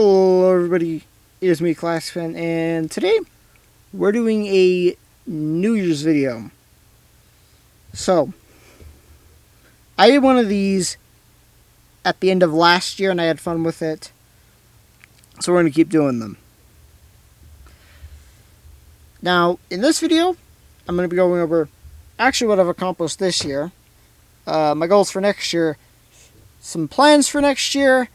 Hello everybody, it is me, Classfan, and today we're doing a New Year's video. So, I did one of these at the end of last year and I had fun with it, so we're going to keep doing them. Now, in this video, I'm going to be going over actually what I've accomplished this year, my goals for next year, some plans for next year,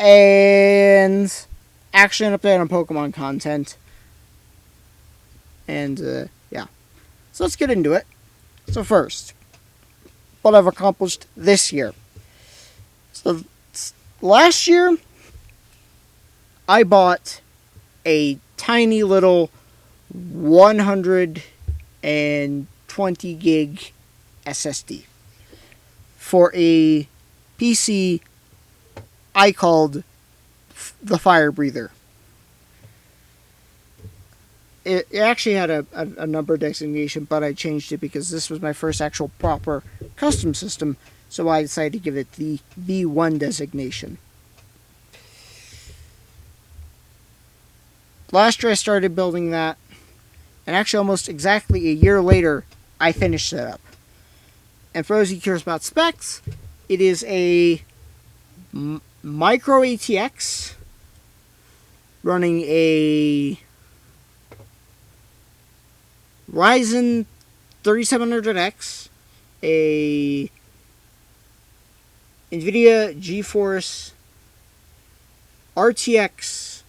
and actually an update on Pokemon content. And, yeah. So let's get into it. So first, what I've accomplished this year. So, last year, I bought a tiny little 120 gig SSD for a PC I called the Fire Breather. It actually had a number designation, but I changed it because this was my first actual proper custom system, so I decided to give it the V1 designation. Last year I started building that, and actually almost exactly a year later, I finished it up. And for those who curious about specs, it is a micro ATX running a Ryzen 3700X, a NVIDIA GeForce RTX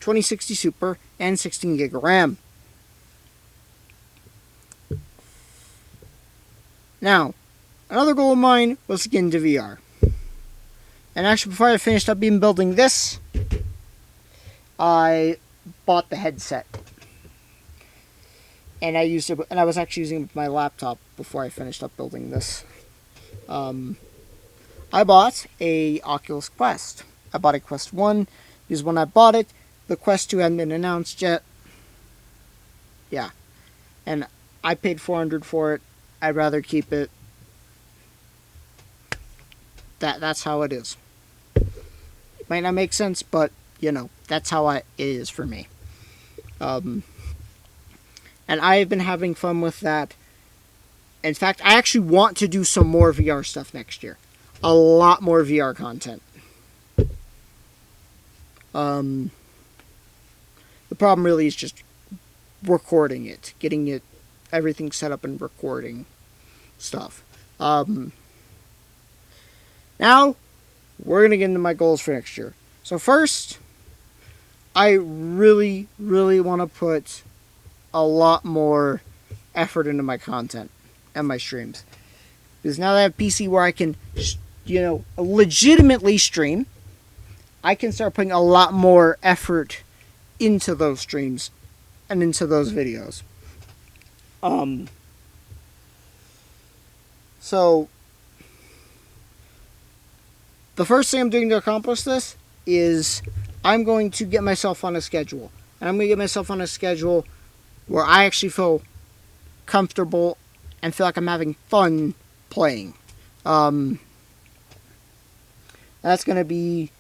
2060 Super, and 16 gig of RAM. Now, another goal of mine was to get into VR. And actually, before I finished up even building this, I bought the headset. And I used it, and I was actually using it with my laptop before I finished up building this. I bought a Oculus Quest. I bought a Quest 1, because when I bought it, the Quest 2 hadn't been announced yet. Yeah. And I paid $400 for it. I'd rather keep it. That's how it is. It might not make sense, but, you know, that's how it is for me. And I've been having fun with that. In fact, I actually want to do some more VR stuff next year. A lot more VR content. The problem really is just recording it. Getting it, everything set up and recording stuff. Now, we're going to get into my goals for next year. So first, I really, really want to put a lot more effort into my content and my streams. Because now that I have a PC where I can, legitimately stream, I can start putting a lot more effort into those streams and into those videos. So, the first thing I'm doing to accomplish this is I'm going to get myself on a schedule. And I'm going to get myself on a schedule where I actually feel comfortable and feel like I'm having fun playing. That's going to be,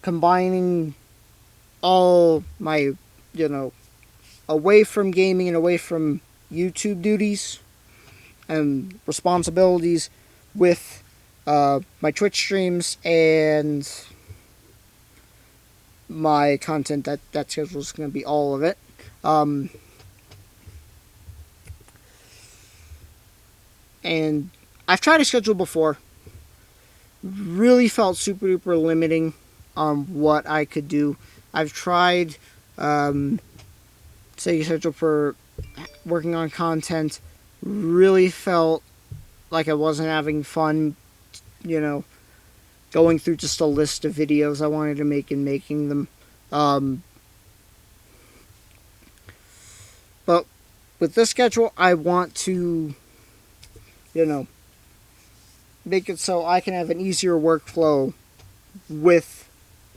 combining all my, away from gaming and away from YouTube duties and responsibilities with my Twitch streams and my content. That schedule is going to be all of it. And I've tried a schedule before. Really felt super duper limiting on what I could do. I've tried setting a schedule for working on content. Really felt like I wasn't having fun, going through just a list of videos I wanted to make and making them. But with this schedule, I want to, make it so I can have an easier workflow with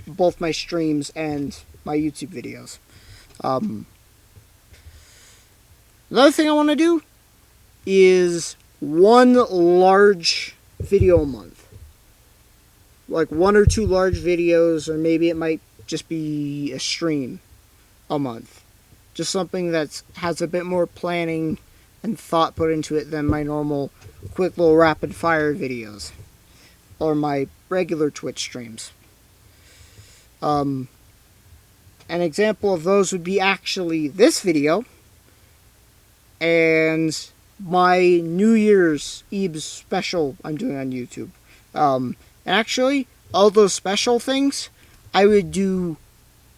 both my streams and my YouTube videos. Another thing I want to do is one large video a month. like 1 or 2 large videos, or maybe it might just be a stream a month. Just something that has a bit more planning and thought put into it than my normal quick little rapid fire videos or my regular Twitch streams. An example of those would be actually this video and my New Year's Eve special I'm doing on YouTube. And actually, all those special things I would do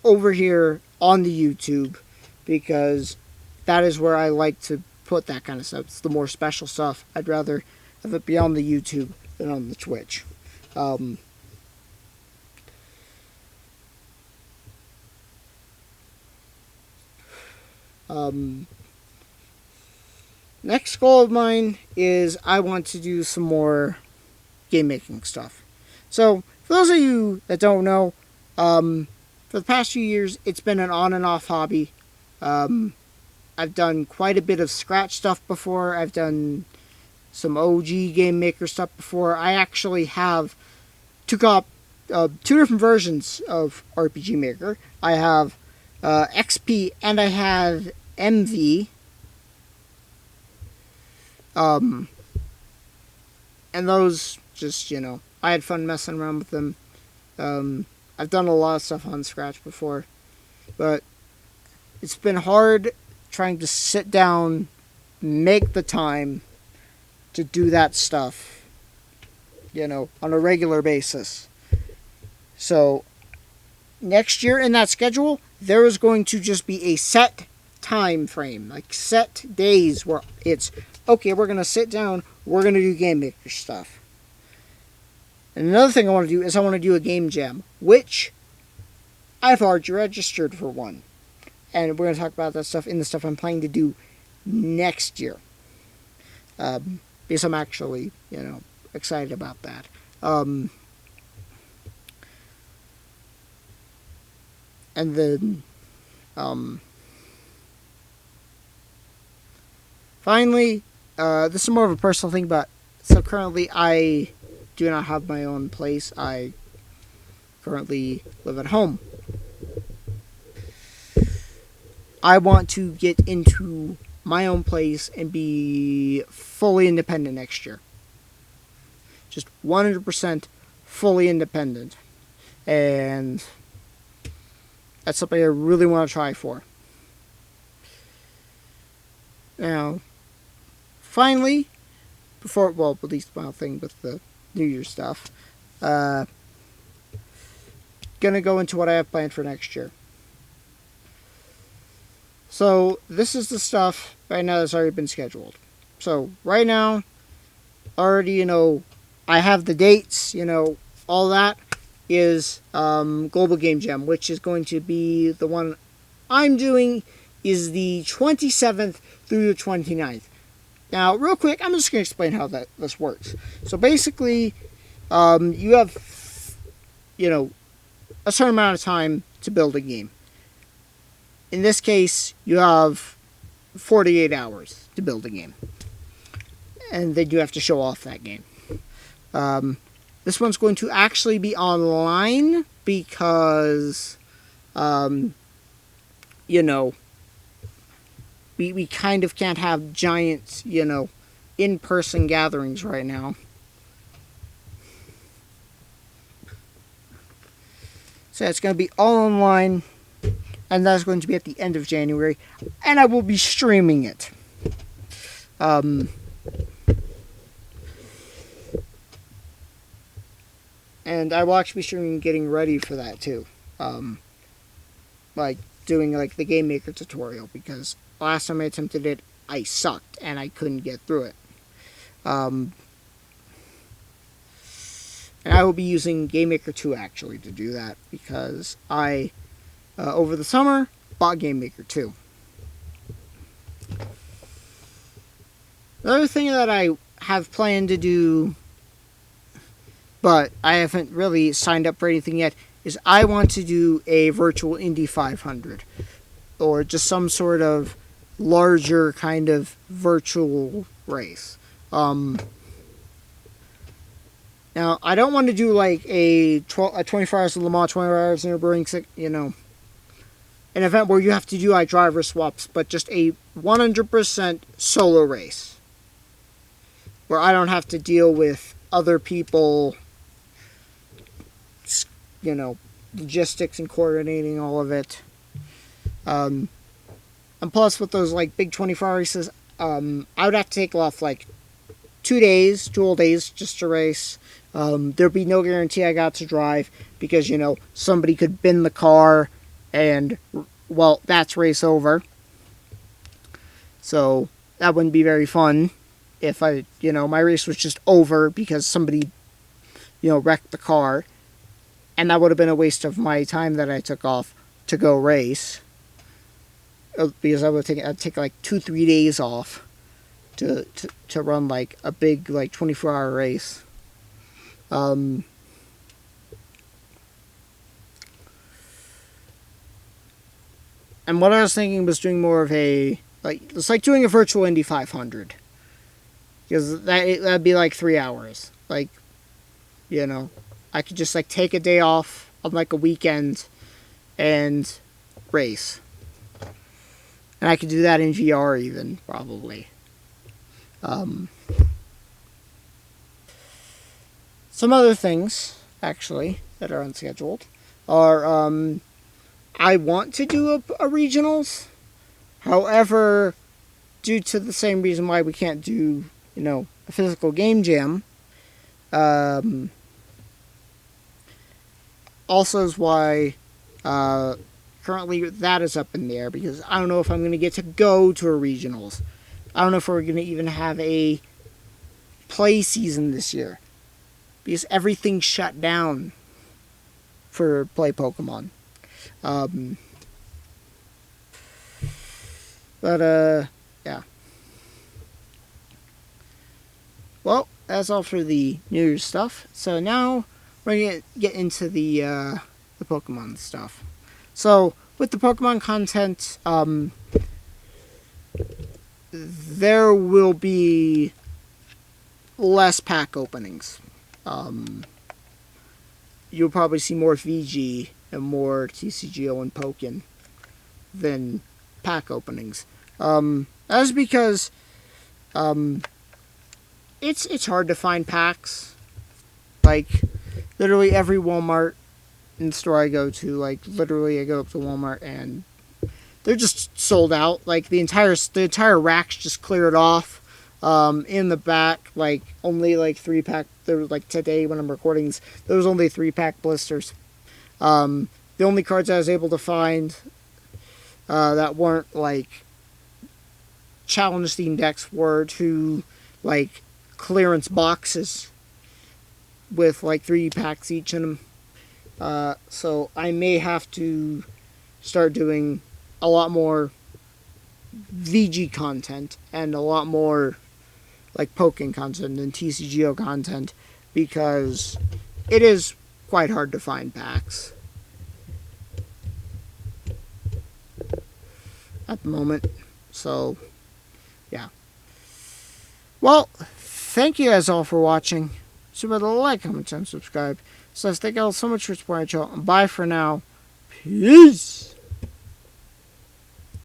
over here on the YouTube, because that is where I like to put that kind of stuff. It's the more special stuff. I'd rather have it be on the YouTube than on the Twitch. Next goal of mine is I want to do some more game making stuff. So, for those of you that don't know, for the past few years, it's been an on and off hobby. I've done quite a bit of Scratch stuff before. I've done some OG Game Maker stuff before. I actually have took up 2 different versions of RPG Maker. I have XP and I have MV. And those just, I had fun messing around with them. I've done a lot of stuff on Scratch before, but it's been hard trying to sit down, make the time to do that stuff, on a regular basis. So, next year in that schedule, there is going to just be a set time frame, like set days where it's, okay, we're going to sit down, we're going to do Game Maker stuff. And another thing I want to do is I want to do a game jam, which I've already registered for one. And we're going to talk about that stuff in the stuff I'm planning to do next year. Because I'm actually, excited about that. And then, finally, this is more of a personal thing, but so currently I do not have my own place. I currently live at home. I want to get into my own place and be fully independent next year. Just 100% fully independent. And that's something I really want to try for. Now, finally, at least my thing with the New Year's stuff, gonna go into what I have planned for next year. So, this is the stuff right now that's already been scheduled. So, right now, already, I have the dates, all that is Global Game Jam, which is going to be the one I'm doing is the 27th through the 29th. Now, real quick, I'm just going to explain how this works. So, basically, you have, a certain amount of time to build a game. In this case, you have 48 hours to build a game. And they do have to show off that game. This one's going to actually be online because, we kind of can't have giant, in-person gatherings right now. So it's going to be all online. And that's going to be at the end of January. And I will be streaming it. And I will actually be streaming getting ready for that too. Like doing the Game Maker tutorial. Because last time I attempted it, I sucked. And I couldn't get through it. And I will be using Game Maker 2 actually to do that. Because I... over the summer, bought Game Maker 2. Another thing that I have planned to do, but I haven't really signed up for anything yet, is I want to do a virtual Indy 500. Or just some sort of larger kind of virtual race. Now, I don't want to do like a 24 hours of Le Mans, 24 hours in Nürburgring, an event where you have to do like driver swaps, but just a 100% solo race where I don't have to deal with other people, logistics and coordinating all of it. And plus, with those like big 24-hour races, I would have to take off like 2 days, 2 whole days just to race. There'd be no guarantee I got to drive because, somebody could bin the car and, well, that's race over. So that wouldn't be very fun if my race was just over because somebody, wrecked the car. And that would have been a waste of my time that I took off to go race. Because I'd take like 2-3 days off to run like a big like 24-hour race. And what I was thinking was doing more of it's like doing a virtual Indy 500. Because that'd be like 3 hours. Like, I could just like take a day off on like a weekend and race. And I could do that in VR even, probably. Some other things, actually, that are unscheduled are I want to do a regionals. However, due to the same reason why we can't do, a physical game jam, also is why currently that is up in the air because I don't know if I'm going to get to go to a regionals. I don't know if we're going to even have a play season this year because everything's shut down for play Pokemon. Yeah. Well, that's all for the New Year's stuff. So now we're going to get into the Pokemon stuff. So, with the Pokemon content, there will be less pack openings. You'll probably see more VG and more TCGO and Pokken than pack openings. That's because it's hard to find packs. Like, literally every Walmart in the store I go to, like, literally I go up to Walmart and they're just sold out. Like, the entire rack's just cleared off. In the back, like, only, like, 3-pack, there was, like, today when I'm recording this, there was only 3-pack blisters. The only cards I was able to find that weren't, like, challenge themed decks were 2, like, clearance boxes with, like, 3 packs each in them. So I may have to start doing a lot more VG content and a lot more like Pokken content and TCGO content because it is quite hard to find packs at the moment. So, yeah. Well, thank you guys all for watching. So remember to like, comment, and subscribe. So thank you all so much for supporting the channel. Bye for now. Peace.